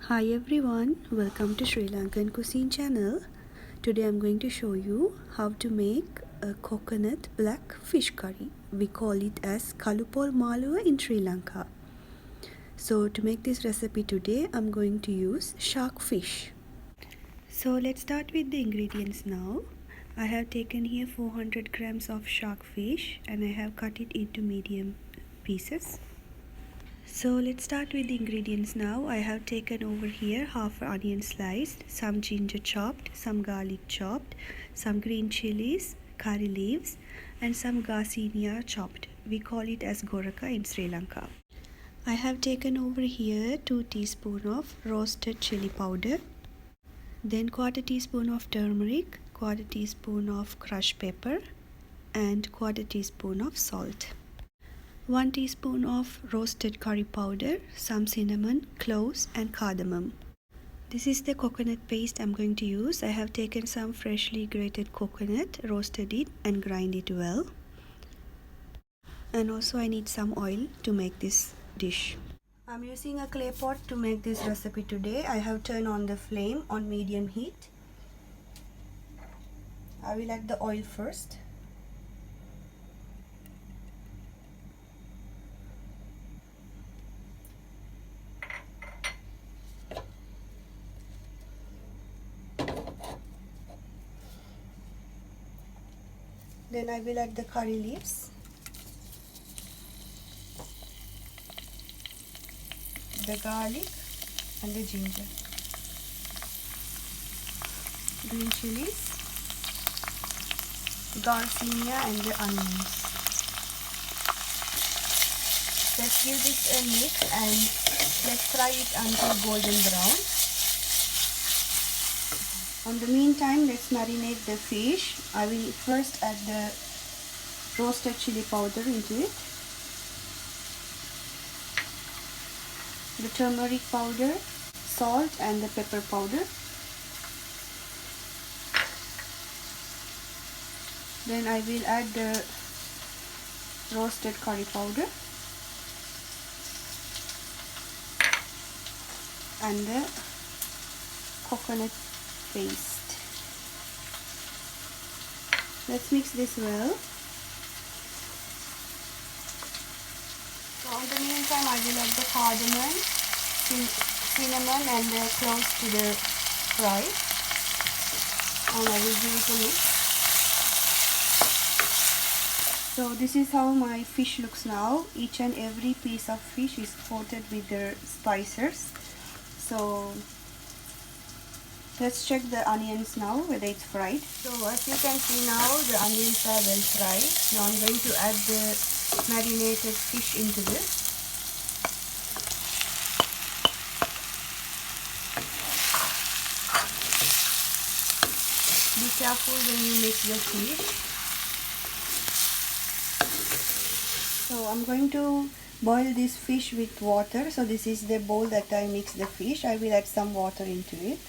Hi everyone, welcome to Sri Lankan Cuisine channel. Today I'm going to show you how to make a coconut black fish curry. We call it as kalupol malua in Sri Lanka. So to make this recipe today, I'm going to use shark fish. So let's start with the ingredients now. I have taken here 400 grams of shark fish and I have cut it into medium pieces. So let's start with the ingredients now. I have taken over here half onion sliced, some ginger chopped, some garlic chopped, some green chilies, curry leaves, and some garcinia chopped. We call it as goraka in Sri Lanka. I have taken over here 2 teaspoons of roasted chili powder, then quarter teaspoon of turmeric, quarter teaspoon of crushed pepper, and quarter teaspoon of salt. 1 teaspoon of roasted curry powder, some cinnamon, cloves and cardamom. This is the coconut paste I'm going to use. I have taken some freshly grated coconut, roasted it and grind it well. And also I need some oil to make this dish. I'm using a clay pot to make this recipe today. I have turned on the flame on medium heat. I will add the oil first. Then I will add the curry leaves, the garlic and the ginger, green chilies, garcinia and the onions. Let's give this a mix and let's fry it until golden brown. On the meantime, let's marinate the fish. I will first add the roasted chili powder into it, the turmeric powder, salt and the pepper powder. Then I will add the roasted curry powder and the coconut paste. Let's mix this well. So in the meantime, I will add the cardamom, cinnamon and the cloves to the fry, and I will give it a mix. So this is how my fish looks now. Each and every piece of fish is coated with the spices. So let's check the onions now whether it's fried. So as you can see now, the onions are well fried. Now I'm going to add the marinated fish into this. Be careful when you mix the fish. So I'm going to boil this fish with water. So this is the bowl that I mix the fish. I will add some water into it.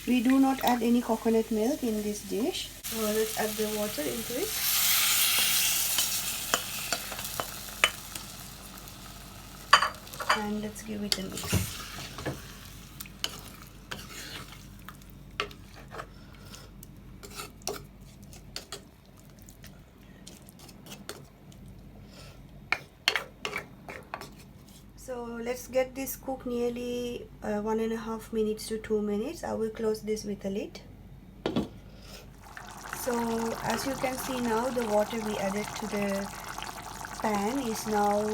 We do not add any coconut milk in this dish. So let's add the water into it. And let's give it a mix. So let's get this cooked nearly 1.5 minutes to 2 minutes. I will close this with a lid. So as you can see now, the water we added to the pan is now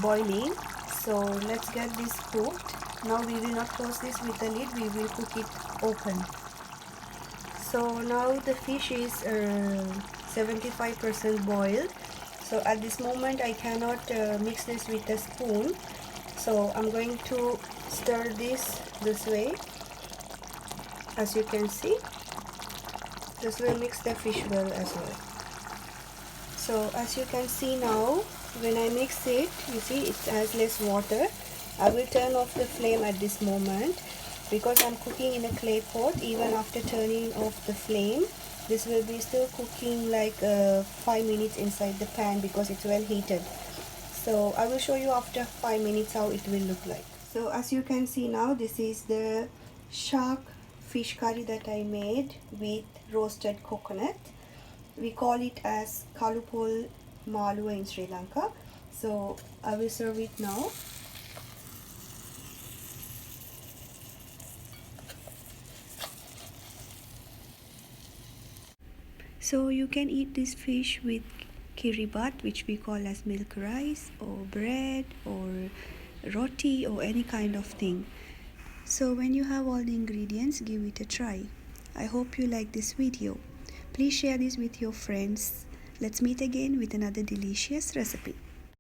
boiling. So let's get this cooked. Now we will not close this with a lid, we will cook it open. So now the fish is 75% boiled. So at this moment I cannot mix this with a spoon. So I'm going to stir this way. As you can see, this will mix the fish well as well. So as you can see now, when I mix it, you see it has less water. I will turn off the flame at this moment because I'm cooking in a clay pot. Even after turning off the flame, This will be still cooking like 5 minutes inside the pan because it's well heated. So I will show you after 5 minutes how it will look like. So as you can see now, this is the shark fish curry that I made with roasted coconut. We call it as kalupol malua in Sri Lanka. So I will serve it now. So you can eat this fish with kiribat, which we call as milk rice, or bread, or roti, or any kind of thing. So when you have all the ingredients, give it a try. I hope you like this video. Please share this with your friends. Let's meet again with another delicious recipe.